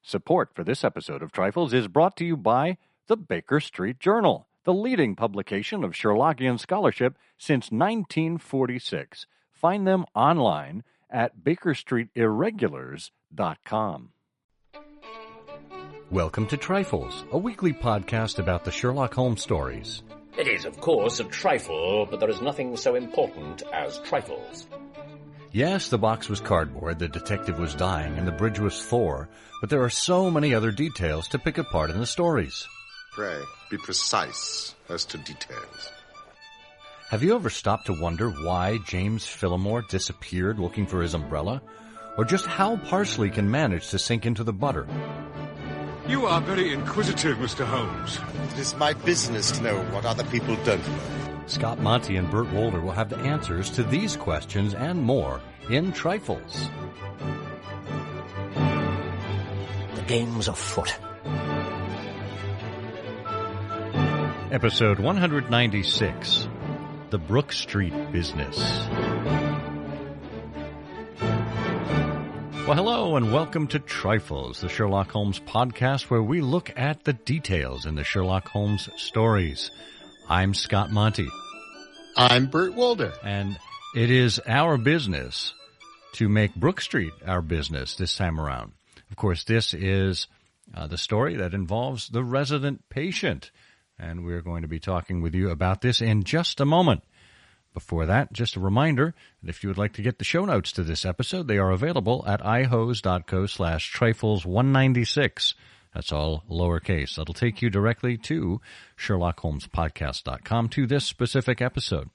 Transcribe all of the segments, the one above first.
Support for this episode of Trifles is brought to you by the Baker Street Journal, the leading publication of Sherlockian scholarship since 1946. Find them online at bakerstreetirregulars.com. Welcome to Trifles, a weekly podcast about the Sherlock Holmes stories. It is, of course, a trifle, but there is nothing so important as trifles. Yes, the box was cardboard, the detective was dying, and the bridge was Thor, but there are so many other details to pick apart in the stories. Pray, be precise as to details. Have you ever stopped to wonder why James Fillmore disappeared looking for his umbrella? Or just how parsley can manage to sink into the butter? You are very inquisitive, Mr. Holmes. It is my business to know what other people don't know. Scott Monty and Burt Wolder will have the answers to these questions and more in Trifles. The game's afoot. Episode 196, The Brook Street Business. Well, hello and welcome to Trifles, the Sherlock Holmes podcast where we look at the details in the Sherlock Holmes stories. I'm Scott Monty. I'm Burt Wolder. And it is our business to make Brook Street our business this time around. Of course, this is the story that involves the resident patient. And we're going to be talking with you about this in just a moment. Before that, just a reminder that if you would like to get the show notes to this episode, they are available at ihose.co/trifles196. That's all lowercase. That'll take you directly to SherlockHolmesPodcast.com, to this specific episode,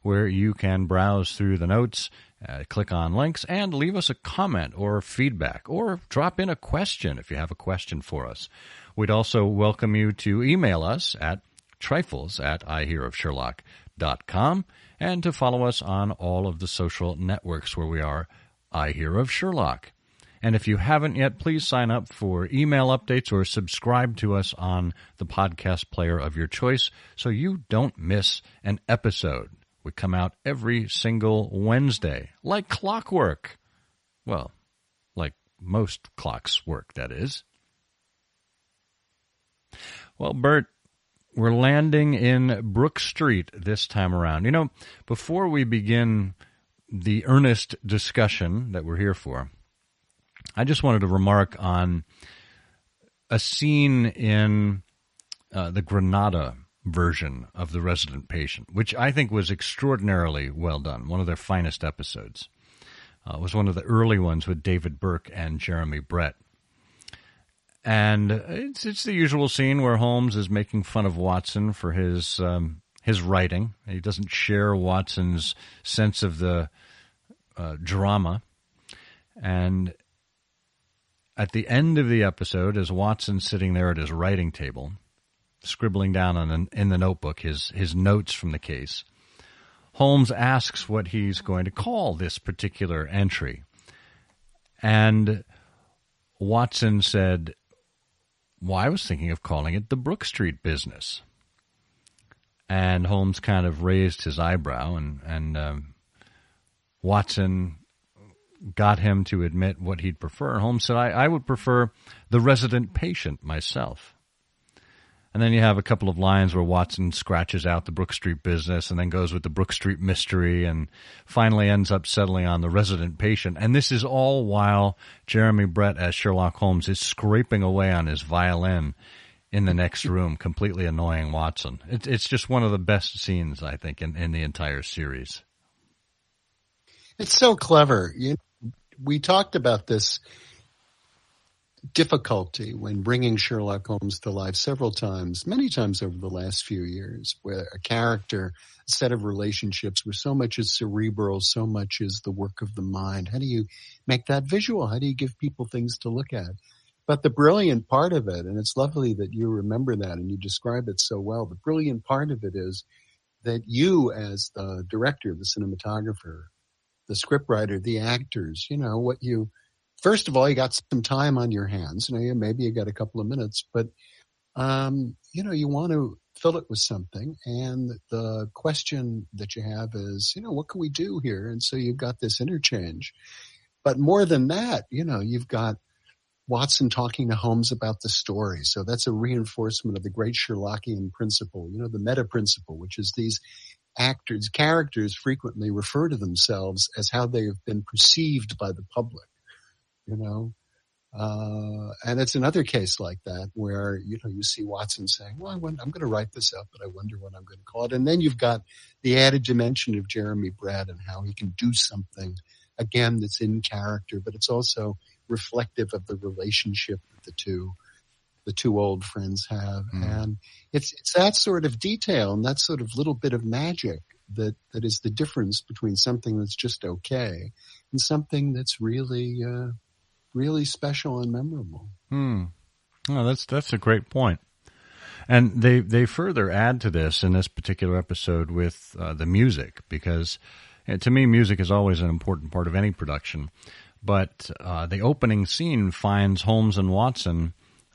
where you can browse through the notes, click on links, and leave us a comment or feedback, or drop in a question if you have a question for us. We'd also welcome you to email us at trifles@ihearofsherlock.com, and to follow us on all of the social networks where we are I Hear of Sherlock. And if you haven't yet, please sign up for email updates or subscribe to us on the podcast player of your choice so you don't miss an episode. We come out every single Wednesday, like clockwork. Well, like most clocks work, that is. Well, Bert, we're landing in Brook Street this time around. You know, before we begin the earnest discussion that we're here for, I just wanted to remark on a scene in the Granada version of The Resident Patient, which I think was extraordinarily well done, one of their finest episodes. It was one of the early ones with David Burke and Jeremy Brett. And it's the usual scene where Holmes is making fun of Watson for his writing. He doesn't share Watson's sense of the drama. And at the end of the episode, as Watson's sitting there at his writing table, scribbling down in the notebook his notes from the case, Holmes asks what he's going to call this particular entry. And Watson said, "Well, I was thinking of calling it the Brook Street Business." And Holmes kind of raised his eyebrow, and Watson got him to admit what he'd prefer. Holmes said, I would prefer the Resident Patient myself. And then you have a couple of lines where Watson scratches out the Brook Street Business and then goes with the Brook Street Mystery and finally ends up settling on the Resident Patient. And this is all while Jeremy Brett as Sherlock Holmes is scraping away on his violin in the next room, completely annoying Watson. It's just one of the best scenes, I think, in the entire series. It's so clever. We talked about this difficulty when bringing Sherlock Holmes to life several times, many times over the last few years, where a character, a set of relationships where so much is cerebral, so much is the work of the mind. How do you make that visual? How do you give people things to look at? But the brilliant part of it, and it's lovely that you remember that and you describe it so well, the brilliant part of it is that you as the director, the cinematographer, the scriptwriter, the actors, first of all, you got some time on your hands. Maybe you got a couple of minutes, but, you want to fill it with something. And the question that you have is, what can we do here? And so you've got this interchange. But more than that, you've got Watson talking to Holmes about the story. So that's a reinforcement of the great Sherlockian principle, the meta principle, which is these characters frequently refer to themselves as how they have been perceived by the public, and it's another case like that where, you see Watson saying, well, I'm going to write this up, but I wonder what I'm going to call it. And then you've got the added dimension of Jeremy Brett and how he can do something, again, that's in character, but it's also reflective of the relationship that the two old friends have. And it's that sort of detail and that sort of little bit of magic that is the difference between something that's just okay and something that's really, really special and memorable. Oh, that's a great point. And they further add to this in this particular episode with the music, because to me, music is always an important part of any production. But the opening scene finds Holmes and Watson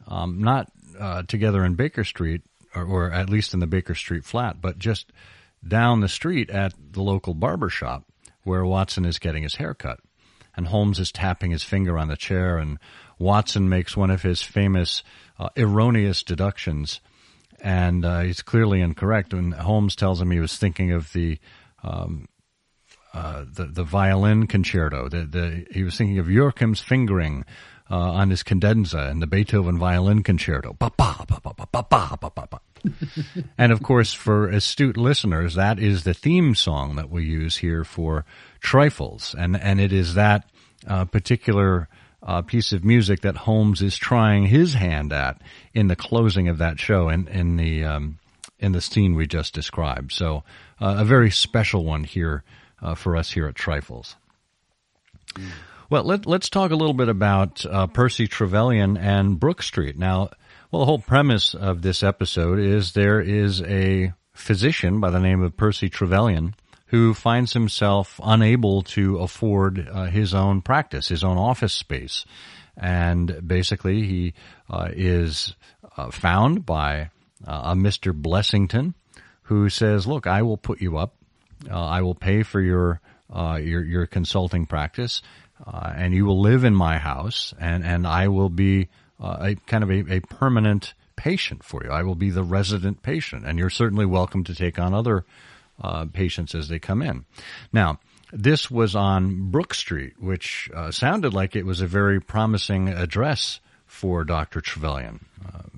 not together in Baker Street, or at least in the Baker Street flat, but just down the street at the local barber shop where Watson is getting his hair cut. And Holmes is tapping his finger on the chair, and Watson makes one of his famous erroneous deductions, and he's clearly incorrect. And Holmes tells him he was thinking of the violin concerto. He was thinking of Joachim's fingering on his cadenza and the Beethoven violin concerto. Ba ba ba ba ba ba ba ba ba. And of course, for astute listeners, that is the theme song that we use here for Trifles, and it is that particular piece of music that Holmes is trying his hand at in the closing of that show, in the scene we just described. So a very special one here for us here at Trifles. Well, let's talk a little bit about Percy Trevelyan and Brook Street. Now, the whole premise of this episode is there is a physician by the name of Percy Trevelyan who finds himself unable to afford his own practice, his own office space. And basically he is found by a Mr. Blessington who says, look, I will put you up. I will pay for your consulting practice, and you will live in my house, and I will be a permanent patient for you. I will be the resident patient, and you're certainly welcome to take on other patients as they come in. Now, this was on Brook Street, which sounded like it was a very promising address for Dr. Trevelyan.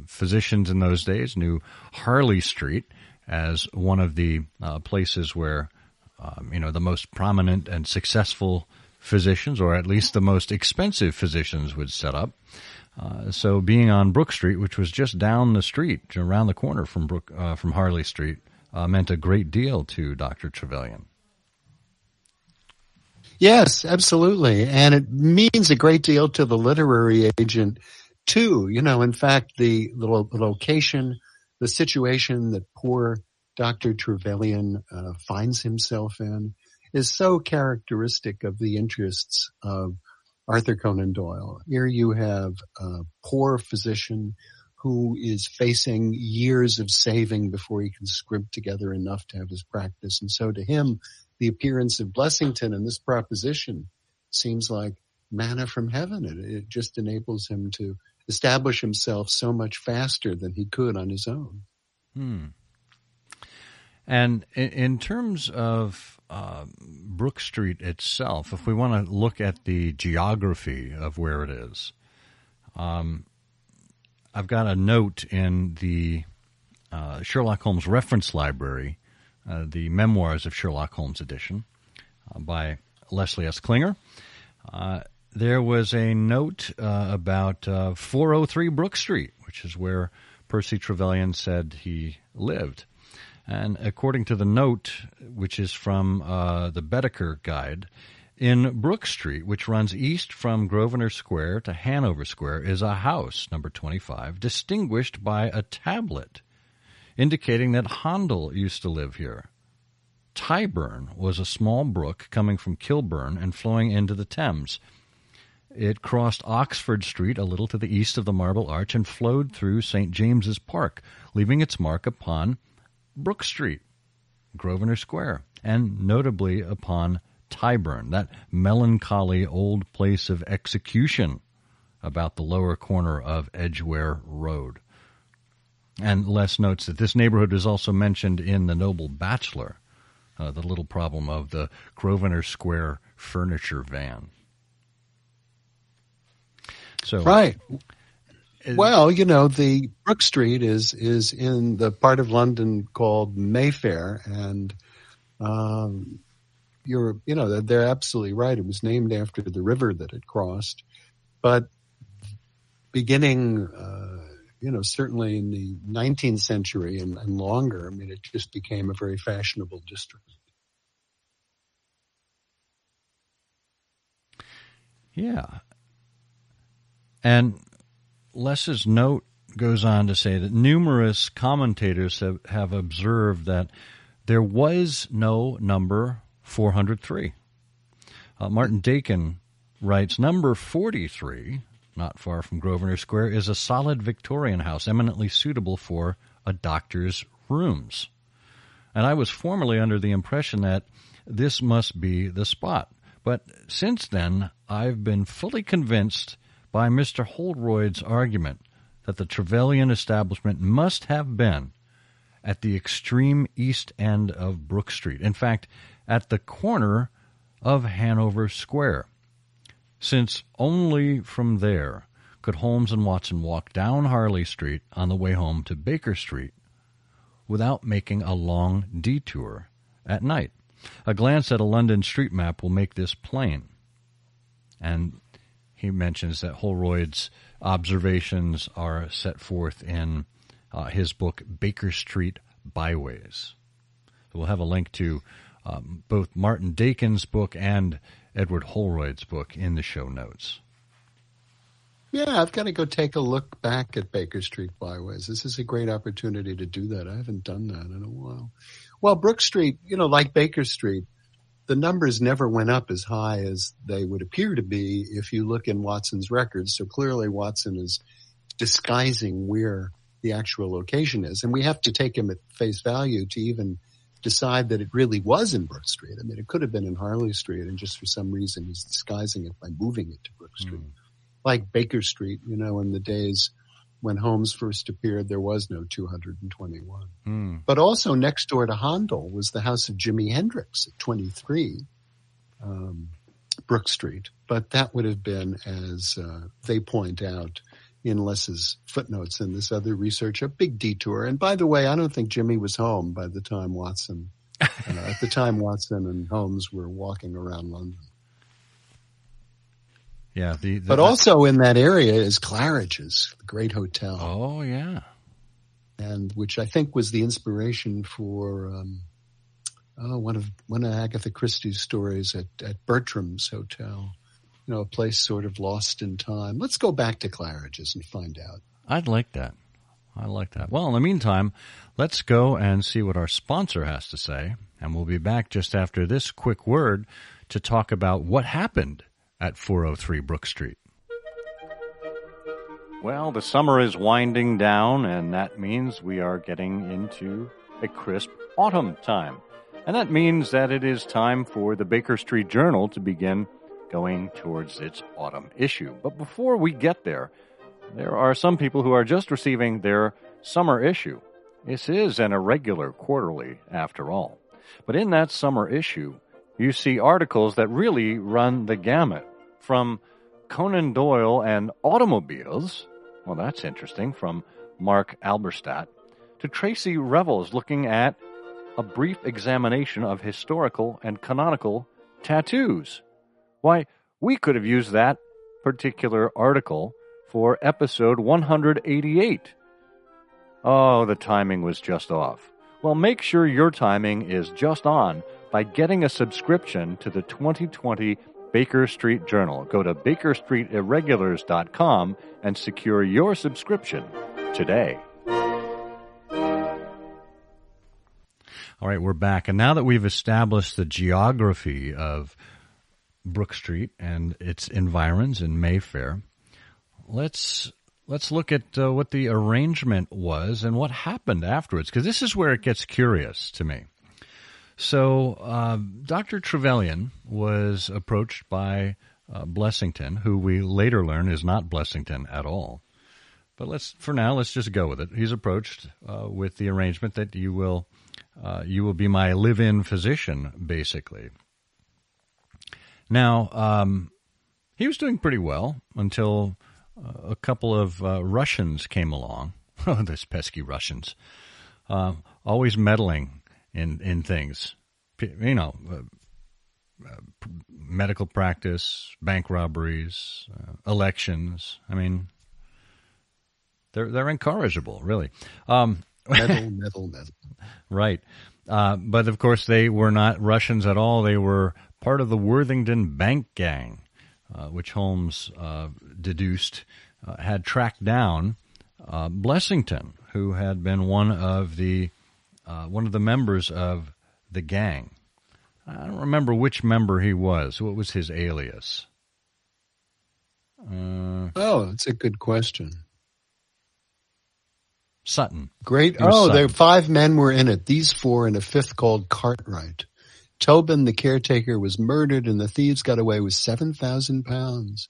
Physicians in those days knew Harley Street as one of the places where, the most prominent and successful physicians, or at least the most expensive physicians, would set up. So being on Brook Street, which was just down the street, around the corner from Harley Street, meant a great deal to Dr. Trevelyan. Yes, absolutely. And it means a great deal to the literary agent, too. In fact, the location, the situation that poor Dr. Trevelyan finds himself in is so characteristic of the interests of Arthur Conan Doyle. Here you have a poor physician who is facing years of saving before he can scrimp together enough to have his practice. And so to him, the appearance of Blessington and this proposition seems like manna from heaven. It just enables him to establish himself so much faster than he could on his own. And in terms of Brook Street itself, if we want to look at the geography of where it is, I've got a note in the Sherlock Holmes Reference Library, the Memoirs of Sherlock Holmes edition by Leslie S. Klinger. There was a note about 403 Brook Street, which is where Percy Trevelyan said he lived. And according to the note, which is from the Baedeker Guide, in Brook Street, which runs east from Grosvenor Square to Hanover Square, is a house, number 25, distinguished by a tablet, indicating that Handel used to live here. Tyburn was a small brook coming from Kilburn and flowing into the Thames. It crossed Oxford Street a little to the east of the Marble Arch and flowed through St. James's Park, leaving its mark upon Brook Street, Grosvenor Square, and notably upon Tyburn, that melancholy old place of execution about the lower corner of Edgware Road. And Les notes that this neighborhood is also mentioned in The Noble Bachelor, the little problem of the Grosvenor Square furniture van. So, right. Well, the Brook Street is in the part of London called Mayfair, and they're absolutely right. It was named after the river that it crossed, but beginning, certainly in the 19th century and longer, it just became a very fashionable district. Yeah. And Les's note goes on to say that numerous commentators have observed that there was no number 403. Martin Dakin writes, number 43, not far from Grosvenor Square, is a solid Victorian house eminently suitable for a doctor's rooms. And I was formerly under the impression that this must be the spot. But since then, I've been fully convinced by Mr. Holroyd's argument that the Trevelyan establishment must have been at the extreme east end of Brook Street. In fact, at the corner of Hanover Square, since only from there could Holmes and Watson walk down Harley Street on the way home to Baker Street without making a long detour at night. A glance at a London street map will make this plain. And he mentions that Holroyd's observations are set forth in his book, Baker Street Byways. So we'll have a link to both Martin Dakin's book and Edward Holroyd's book in the show notes. Yeah, I've got to go take a look back at Baker Street Byways. This is a great opportunity to do that. I haven't done that in a while. Well, Brook Street, like Baker Street, the numbers never went up as high as they would appear to be if you look in Watson's records. So clearly Watson is disguising where the actual location is. And we have to take him at face value to even decide that it really was in Brook Street. It could have been in Harley Street, and just for some reason he's disguising it by moving it to Brook Street. Like Baker Street, in the days when Holmes first appeared, there was no 221. But also next door to Handel was the house of Jimi Hendrix at 23 Brook Street. But that would have been, as they point out in Les's footnotes in this other research, a big detour. And by the way, I don't think Jimmy was home by the time Watson, at the time Watson and Holmes were walking around London. Yeah, but also in that area is Claridge's, the great hotel. Oh, yeah. And which I think was the inspiration for one of Agatha Christie's stories at Bertram's Hotel. A place sort of lost in time. Let's go back to Claridge's and find out. I'd like that. Well, in the meantime, let's go and see what our sponsor has to say, and we'll be back just after this quick word to talk about what happened at 403 Brook Street. Well, the summer is winding down, and that means we are getting into a crisp autumn time. And that means that it is time for the Baker Street Journal to begin going towards its autumn issue. But before we get there are some people who are just receiving their summer issue. This is an irregular quarterly, after all. But in that summer issue, you see articles that really run the gamut. From Conan Doyle and automobiles, well, that's interesting, from Mark Alberstadt, to Tracy Revels looking at a brief examination of historical and canonical tattoos. Why, we could have used that particular article for episode 188. Oh, the timing was just off. Well, make sure your timing is just on by getting a subscription to the 2020 Baker Street Journal. Go to BakerStreetIrregulars.com and secure your subscription today. All right, we're back. And now that we've established the geography of Brook Street and its environs in Mayfair, let's look at what the arrangement was and what happened afterwards, because this is where it gets curious to me. So Dr. Trevelyan was approached by Blessington, who we later learn is not Blessington at all. But let's just go with it. He's approached with the arrangement that you will be my live-in physician, basically. Now, he was doing pretty well until a couple of Russians came along. Oh, those pesky Russians. Always meddling in things. Medical practice, bank robberies, elections. I mean, they're incorrigible, really. Meddle. Right. But, of course, they were not Russians at all. They were part of the Worthington bank gang, which Holmes deduced had tracked down Blessington, who had been one of the members of the gang. I don't remember which member he was. What was his alias? That's a good question. Sutton. Great. Sutton. There 5 men were in it. These 4 and a 5th called Cartwright. Tobin, the caretaker, was murdered, and the thieves got away with £7,000.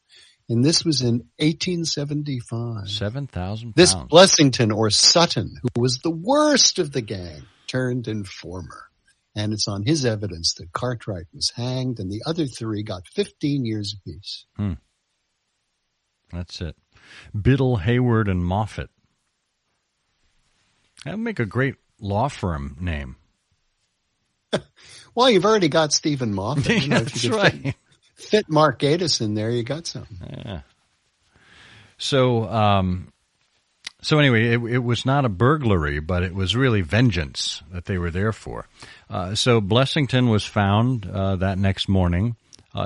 And this was in 1875. £7,000. This Blessington, or Sutton, who was the worst of the gang, turned informer. And it's on his evidence that Cartwright was hanged, and the other 3 got 15 years apiece. That's it. Biddle, Hayward, and Moffat. That would make a great law firm name. Well, you've already got Stephen Moffat. That's right. Fit Mark Gatiss in there, you got something. Yeah. So anyway, it was not a burglary, but it was really vengeance that they were there for. So Blessington was found that next morning,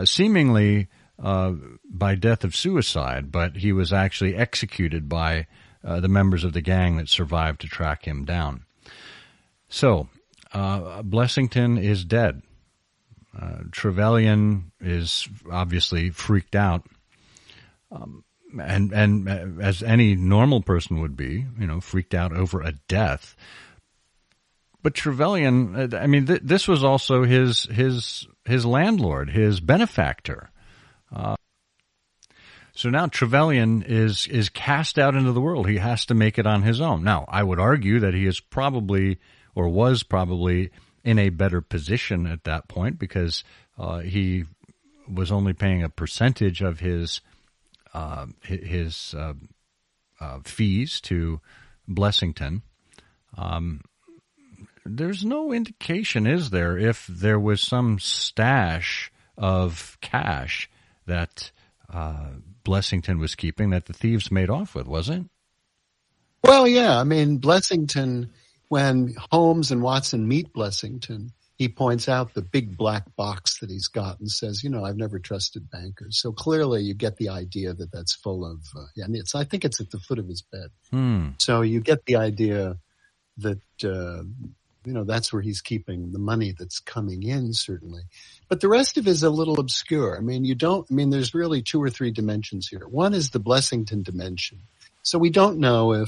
seemingly by death of suicide, but he was actually executed by the members of the gang that survived to track him down. So Blessington is dead. Trevelyan is obviously freaked out, and as any normal person would be, freaked out over a death. But Trevelyan, I mean, this was also his landlord, his benefactor. So now Trevelyan is cast out into the world. He has to make it on his own. Now, I would argue that he is probably, or was probably, in a better position at that point because he was only paying a percentage of his fees to Blessington. There's no indication, is there, if there was some stash of cash that Blessington was keeping that the thieves made off with, was it? Well, yeah. I mean, Blessington, when Holmes and Watson meet Blessington, he points out the big black box that he's got and says, I've never trusted bankers. So clearly you get the idea that that's full of, and I think it's at the foot of his bed. So you get the idea that, that's where he's keeping the money that's coming in, certainly. But the rest of it is a little obscure. I mean, there's really 2 or 3 dimensions here. One is the Blessington dimension. So we don't know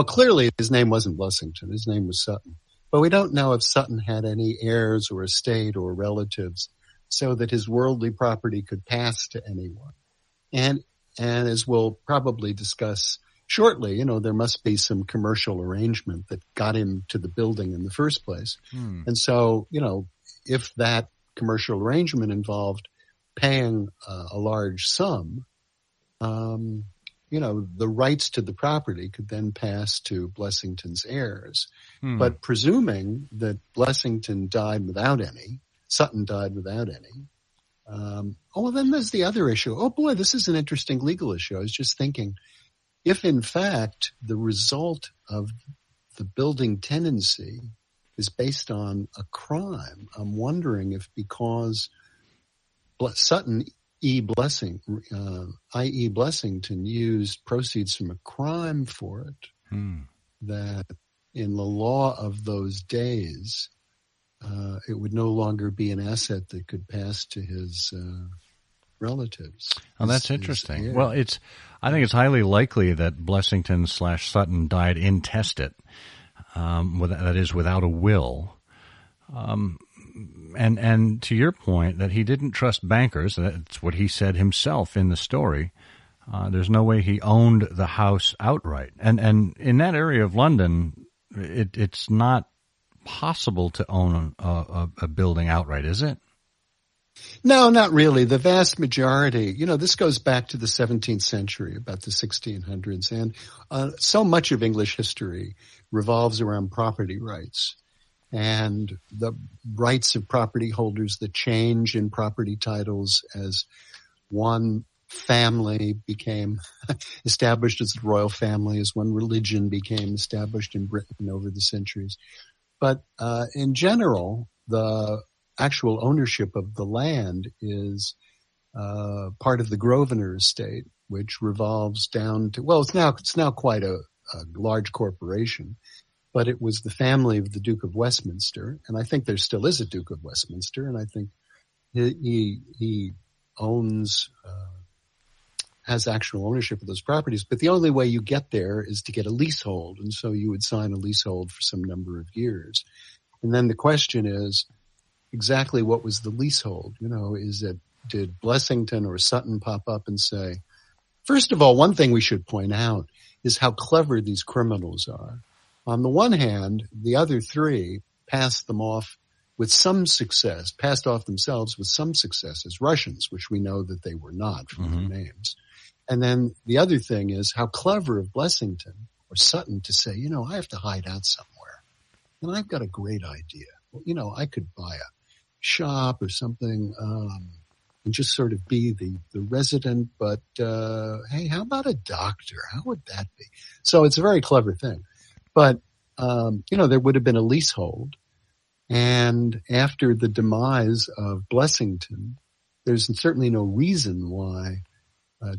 clearly his name wasn't Blessington. His name was Sutton. But we don't know if Sutton had any heirs or estate or relatives so that his worldly property could pass to anyone. And as we'll probably discuss shortly, there must be some commercial arrangement that got him to the building in the first place. And so, if that commercial arrangement involved paying a large sum, the rights to the property could then pass to Blessington's heirs. But presuming that Blessington died without any, Sutton died without any, then there's the other issue. Oh boy, this is an interesting legal issue. I was just thinking, if in fact the result of the building tenancy is based on a crime, I'm wondering if because Sutton i.e. Blessington used proceeds from a crime for it, that in the law of those days, it would no longer be an asset that could pass to his relatives. Oh, that's interesting. Well, I think it's highly likely that Blessington / Sutton died intestate, that is, without a will. and to your point that he didn't trust bankers, that's what he said himself in the story. There's no way he owned the house outright. And in that area of London, it's not possible to own a building outright, is it? No, not really. The vast majority, this goes back to the 17th century, about the 1600s. And so much of English history revolves around property rights and the rights of property holders that change in property titles as one family became established as the royal family, as one religion became established in Britain over the centuries. But in general, the actual ownership of the land is part of the Grosvenor estate, which revolves down to, well, it's now quite a large corporation, but it was the family of the Duke of Westminster, and I think there still is a Duke of Westminster, and I think he owns has actual ownership of those properties. But the only way you get there is to get a leasehold, and so you would sign a leasehold for some number of years. And then the question is, exactly what was the leasehold? Did Blessington or Sutton pop up and say, first of all, one thing we should point out is how clever these criminals are. On the one hand, the other three passed them off with some success, passed off themselves with some success as Russians, which we know that they were not from their names. And then the other thing is how clever of Blessington or Sutton to say, I have to hide out somewhere. And I've got a great idea. Well, I could buy a shop or something and just sort of be the resident. But, hey, how about a doctor? How would that be? So it's a very clever thing. But, there would have been a leasehold. And after the demise of Blessington, there's certainly no reason why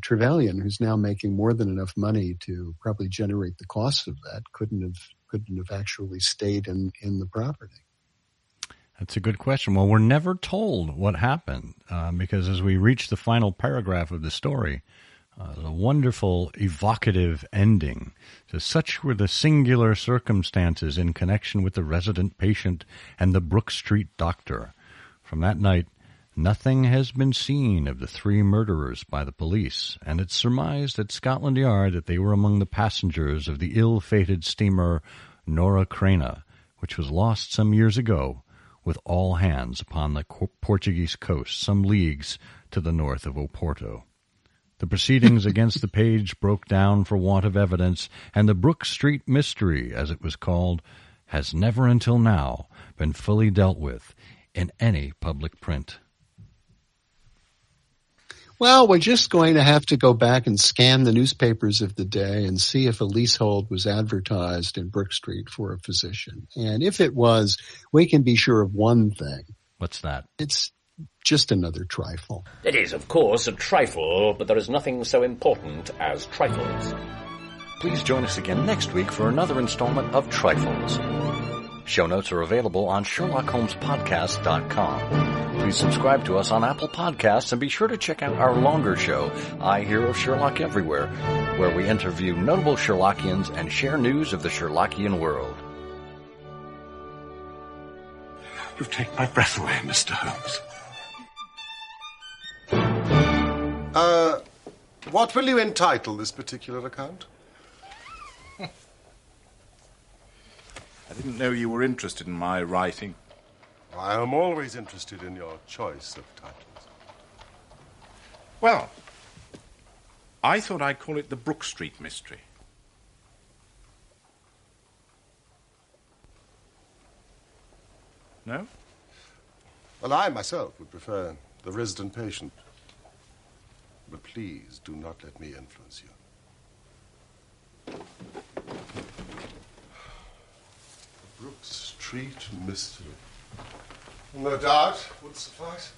Trevelyan, who's now making more than enough money to probably generate the cost of that, couldn't have actually stayed in the property. That's a good question. Well, we're never told what happened because as we reach the final paragraph of the story, a wonderful evocative ending. So such were the singular circumstances in connection with the resident patient and the Brook Street doctor. From that night, nothing has been seen of the three murderers by the police, and it's surmised at Scotland Yard that they were among the passengers of the ill-fated steamer Nora Creina, which was lost some years ago with all hands upon the Portuguese coast, some leagues to the north of Oporto. The proceedings against the page broke down for want of evidence, and the Brook Street mystery, as it was called, has never until now been fully dealt with in any public print. Well, we're just going to have to go back and scan the newspapers of the day and see if a leasehold was advertised in Brook Street for a physician. And if it was, we can be sure of one thing. What's that? It's just another trifle. It is, of course, a trifle, but there is nothing so important as trifles. Please join us again next week for another installment of Trifles. Show notes are available on SherlockHolmesPodcast.com. Please subscribe to us on Apple Podcasts and be sure to check out our longer show, I Hear of Sherlock Everywhere, where we interview notable Sherlockians and share news of the Sherlockian world. You've taken my breath away, Mr. Holmes. What will you entitle this particular account? I didn't know you were interested in my writing. I am always interested in your choice of titles. Well, I thought I'd call it the Brook Street Mystery. No? Well, I myself would prefer The Resident Patient. But please do not let me influence you. Brook Street Mystery. No doubt would suffice.